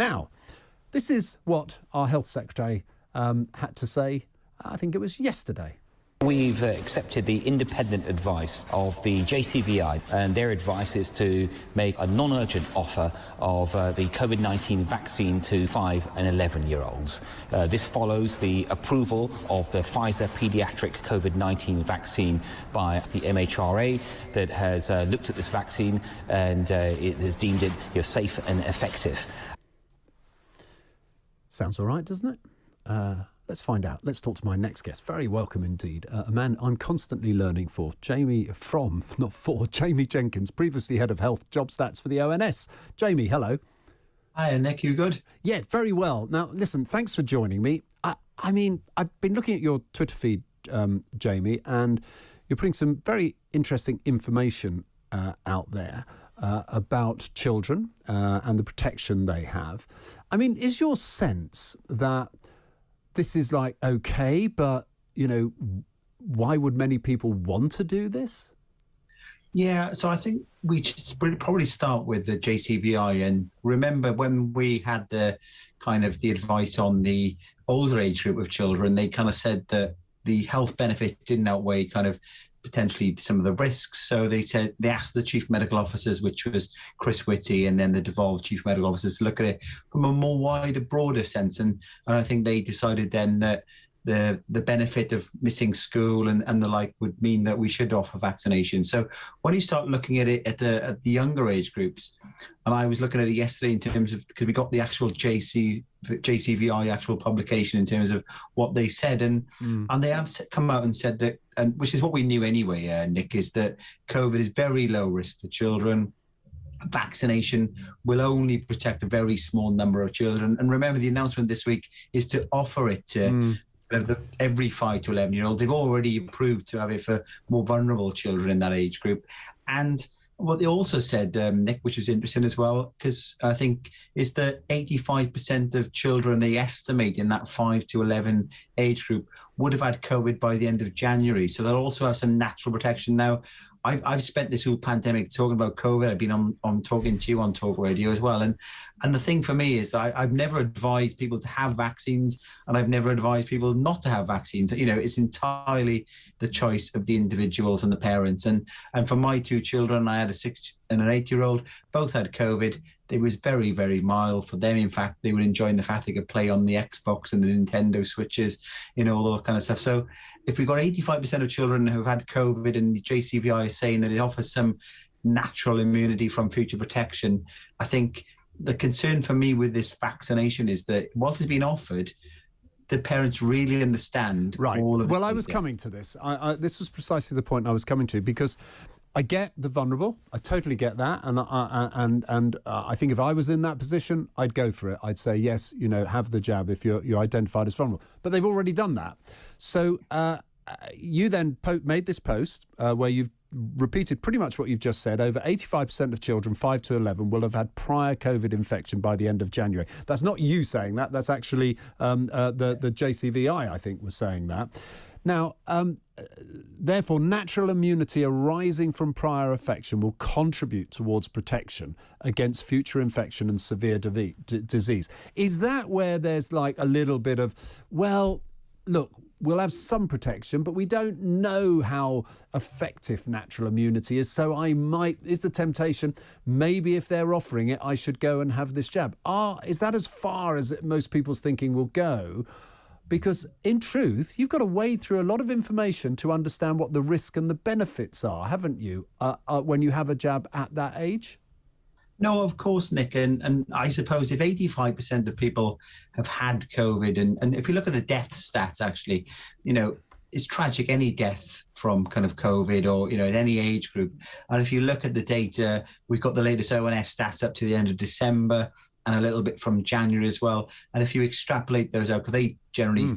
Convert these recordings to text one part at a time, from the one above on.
Now, this is what our Health Secretary had to say, I think it was yesterday. We've accepted the independent advice of the JCVI, and their advice is to make a non-urgent offer of the COVID-19 vaccine to 5 and 11-year-olds. This follows the approval of the Pfizer pediatric COVID-19 vaccine by the MHRA that has looked at this vaccine, and it has deemed it safe and effective. Sounds all right, doesn't it? Let's find out. Let's talk to my next guest. Very welcome indeed. A man I'm constantly learning Jamie Jenkins, previously head of health job stats for the ONS. Jamie, hello. Hi, Nick. You good? Yeah, very well. Now, listen, thanks for joining me. I mean, I've been looking at your Twitter feed, Jamie, and you're putting some very interesting information out there about children and the protection they have. I mean, is your sense that this is like, okay, but, why would many people want to do this? Yeah, so I think we should probably start with the JCVI. And remember when we had the advice on the older age group of children, they kind of said that the health benefits didn't outweigh potentially some of the risks. So they asked the chief medical officers, which was Chris Whitty, and then the devolved chief medical officers, to look at it from a more wider, broader sense. And I think they decided then that the benefit of missing school and the like would mean that we should offer vaccination. So when you start looking at it at the younger age groups, and I was looking at it yesterday in terms of, because we got the actual JCVI actual publication in terms of what they said, and they have come out and said that, and which is what we knew anyway, Nick, is that COVID is very low risk to children. Vaccination will only protect a very small number of children. And remember, the announcement this week is to offer it to every 5 to 11-year-old. They've already approved to have it for more vulnerable children in that age group. And what they also said, Nick, which was interesting as well, because I think is that 85% of children they estimate in that 5 to 11 age group would have had COVID by the end of January. So they'll also have some natural protection. Now, I've spent this whole pandemic talking about COVID. I've been on talking to you on Talk Radio as well. And the thing for me is that I've never advised people to have vaccines, and I've never advised people not to have vaccines. It's entirely the choice of the individuals and the parents. And for my 2 children, I had a 6 and an 8-year-old, both had COVID. It was very, very mild for them. In fact, they were enjoying the fact they could play on the Xbox and the Nintendo Switches, all that kind of stuff. So if we've got 85% of children who've had COVID, and the JCVI is saying that it offers some natural immunity from future protection, I think the concern for me with this vaccination is that once it's been offered, the parents really understand all of it. Well, I was coming to this. This was precisely the point I was coming to, because I get the vulnerable. I totally get that, and I think if I was in that position, I'd go for it. I'd say yes, have the jab if you're identified as vulnerable. But they've already done that. So you then made this post where you've repeated pretty much what you've just said. Over 85% of children 5 to 11 will have had prior COVID infection by the end of January. That's not you saying that. That's actually the JCVI, I think, was saying that. Now, therefore, natural immunity arising from prior infection will contribute towards protection against future infection and severe disease. Is that where there's like a little bit of, well, look, we'll have some protection, but we don't know how effective natural immunity is, so is the temptation, maybe if they're offering it, I should go and have this jab? Is that as far as most people's thinking will go? Because in truth, you've got to wade through a lot of information to understand what the risk and the benefits are, haven't you, when you have a jab at that age? No, of course, Nick. And I suppose if 85% of people have had COVID, and if you look at the death stats, actually, it's tragic, any death from kind of COVID or, in any age group. And if you look at the data, we've got the latest ONS stats up to the end of December, and a little bit from January as well. And if you extrapolate those out, because they generally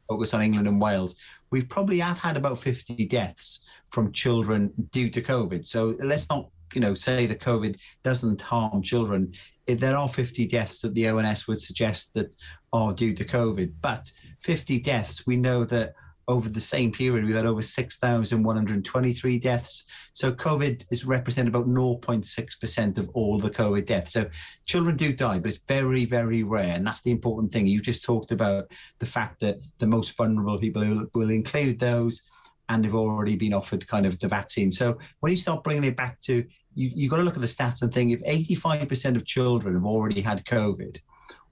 focus on England and Wales, we've probably have had about 50 deaths from children due to COVID. So let's not, say that COVID doesn't harm children. There are 50 deaths that the ONS would suggest that are due to COVID. But 50 deaths, we know that over the same period, we've had over 6,123 deaths. So COVID is represented about 0.6% of all the COVID deaths. So children do die, but it's very, very rare. And that's the important thing. You just talked about the fact that the most vulnerable people will include those, and they've already been offered kind of the vaccine. So when you start bringing it back to, you've got to look at the stats and think, if 85% of children have already had COVID,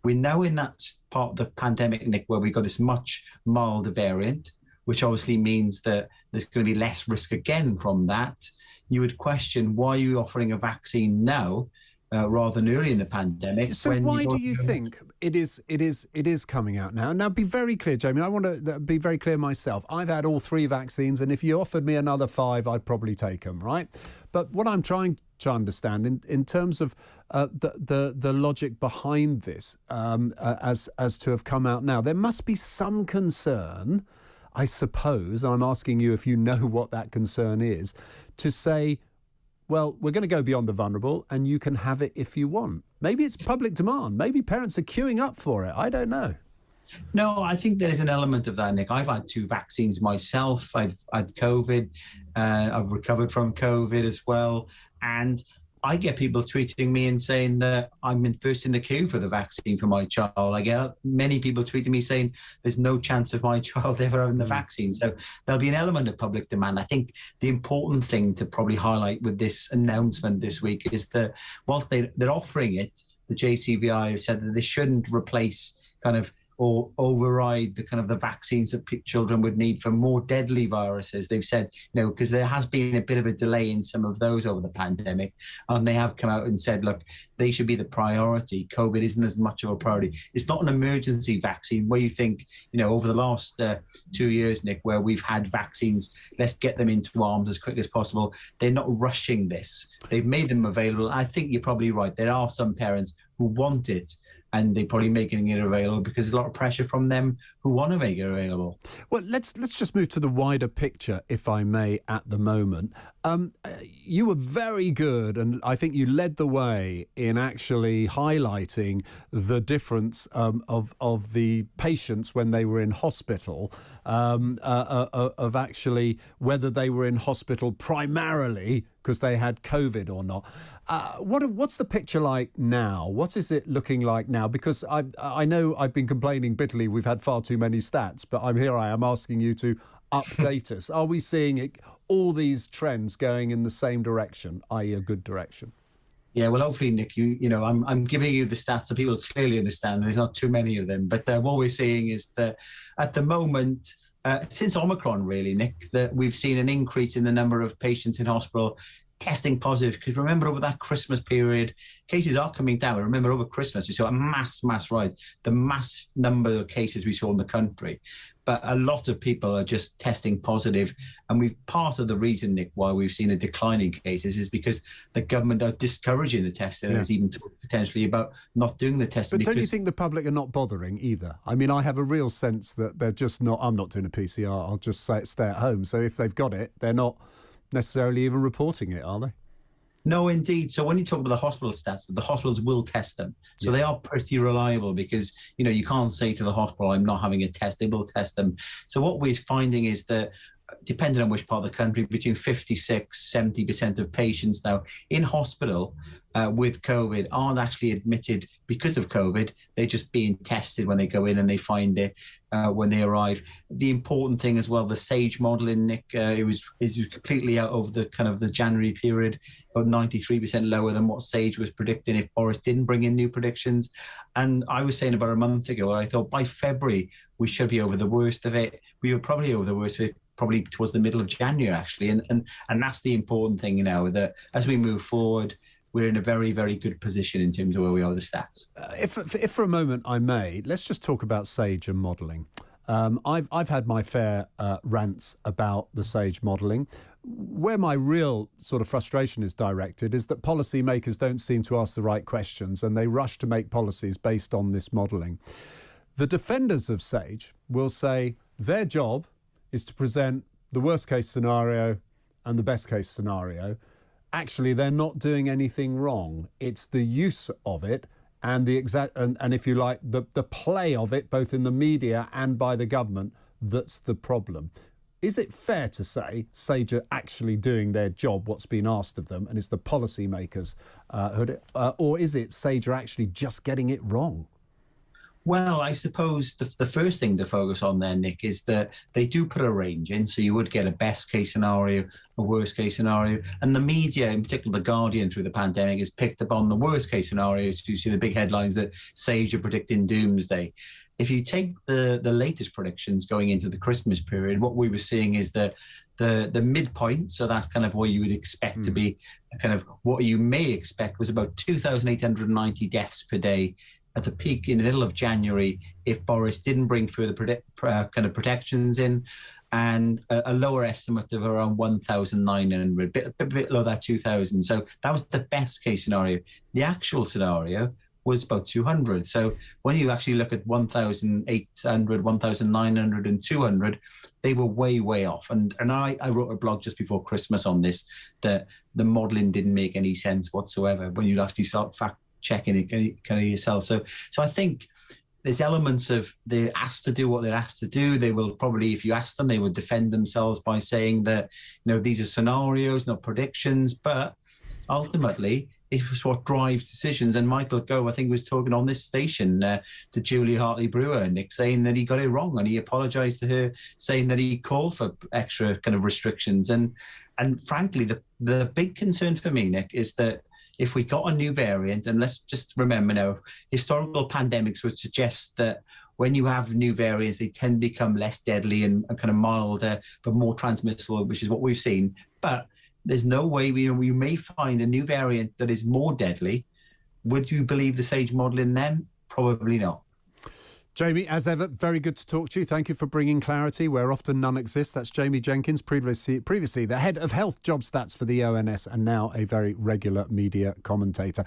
we're now in that part of the pandemic, Nick, where we've got this much milder variant, which obviously means that there's going to be less risk again from that. You would question, why are you offering a vaccine now rather than early in the pandemic? So why do you think it is coming out now? Now, be very clear, Jamie. I want to be very clear myself. I've had all 3 vaccines, and if you offered me another 5, I'd probably take them, right? But what I'm trying to understand in terms of the logic behind this, as to have come out now, there must be some concern, I suppose, and I'm asking you if you know what that concern is, to say, well, we're going to go beyond the vulnerable and you can have it if you want. Maybe it's public demand. Maybe parents are queuing up for it. I don't know. No, I think there is an element of that, Nick. I've had 2 vaccines myself. I've had COVID. I've recovered from COVID as well. And I get people tweeting me and saying that I'm first in the queue for the vaccine for my child. I get many people tweeting me saying there's no chance of my child ever having the vaccine. So there'll be an element of public demand. I think the important thing to probably highlight with this announcement this week is that whilst they're offering it, the JCVI have said that they shouldn't replace kind of or override the kind of the vaccines that children would need for more deadly viruses. They've said, because there has been a bit of a delay in some of those over the pandemic, and they have come out and said, look, they should be the priority. COVID isn't as much of a priority. It's not an emergency vaccine where you think, over the last 2 years, Nick, where we've had vaccines, let's get them into arms as quick as possible. They're not rushing this. They've made them available. I think you're probably right. There are some parents who want it, and they're probably making it available because there's a lot of pressure from them who want to make it available. Well, let's just move to the wider picture, if I may, at the moment. You were very good, and I think you led the way in actually highlighting the difference of the patients when they were in hospital, of actually whether they were in hospital primarily because they had COVID or not. What's the picture like now? What is it looking like now? Because I know I've been complaining bitterly we've had far too many stats, but I am asking you to update us. Are we seeing all these trends going in the same direction, i.e. a good direction? Yeah, well, hopefully, Nick, I'm giving you the stats so people clearly understand. There's not too many of them, but what we're seeing is that at the moment, since Omicron, really, Nick, that we've seen an increase in the number of patients in hospital testing positive. Because remember, over that Christmas period, cases are coming down. Remember, over Christmas, we saw a mass rise, the mass number of cases we saw in the country. But a lot of people are just testing positive. And part of the reason, Nick, why we've seen a decline in cases is because the government are discouraging the testing. There's even talk potentially about not doing the testing. But don't you think the public are not bothering either? I mean, I have a real sense that they're just not, I'm not doing a PCR, I'll just stay at home. So if they've got it, they're not necessarily even reporting it, are they? No, indeed. So when you talk about the hospital stats, the hospitals will test them. So they are pretty reliable because, you can't say to the hospital, I'm not having a test. They will test them. So what we're finding is that, depending on which part of the country, between 56, 70% of patients now in hospital with COVID aren't actually admitted because of COVID. They're just being tested when they go in and they find it when they arrive. The important thing as well, the SAGE modelling, Nick, it was completely out over the kind of the January period, about 93% lower than what SAGE was predicting if Boris didn't bring in new predictions. And I was saying about a month ago, I thought by February we should be over the worst of it. We were probably over the worst of it probably towards the middle of January, actually. And that's the important thing, that as we move forward, we're in a very, very good position in terms of where we are with the stats. If for a moment I may, let's just talk about SAGE and modelling. I've had my fair rants about the SAGE modelling. Where my real sort of frustration is directed is that policymakers don't seem to ask the right questions and they rush to make policies based on this modelling. The defenders of SAGE will say their job is to present the worst case scenario and the best case scenario. Actually, they're not doing anything wrong. It's the use of it and the exact and if you like, the play of it, both in the media and by the government, that's the problem. Is it fair to say Sage are actually doing their job, what's been asked of them, and it's the policymakers, or is it Sage are actually just getting it wrong? Well, I suppose the first thing to focus on there, Nick, is that they do put a range in. So you would get a best case scenario, a worst case scenario. And the media, in particular The Guardian through the pandemic, has picked up on the worst case scenarios. You see the big headlines that Sage are predicting doomsday. If you take the latest predictions going into the Christmas period, what we were seeing is that the midpoint, so that's kind of what you would expect to be kind of what you may expect, was about 2,890 deaths per day at the peak in the middle of January if Boris didn't bring further kind of protections in, and a lower estimate of around 1,900, a bit below that 2,000. So that was the best case scenario. The actual scenario was about 200. So when you actually look at 1,800, 1,900 and 200, they were way, way off. And I wrote a blog just before Christmas on this, that the modelling didn't make any sense whatsoever when you actually start fact-checking it kind of yourself. So I think there's elements of they're asked to do what they're asked to do. They will probably, if you ask them, they would defend themselves by saying that, these are scenarios, not predictions. But ultimately, it was what drives decisions. And Michael Gove, I think, was talking on this station to Julie Hartley-Brewer, Nick, saying that he got it wrong, and he apologised to her, saying that he called for extra kind of restrictions. And frankly, the big concern for me, Nick, is that if we got a new variant, and let's just remember now, historical pandemics would suggest that when you have new variants, they tend to become less deadly and kind of milder, but more transmissible, which is what we've seen. But there's no way we may find a new variant that is more deadly. Would you believe the Sage modelling then? Probably not. Jamie, as ever, very good to talk to you. Thank you for bringing clarity where often none exists. That's Jamie Jenkins, previously the head of health job stats for the ONS and now a very regular media commentator.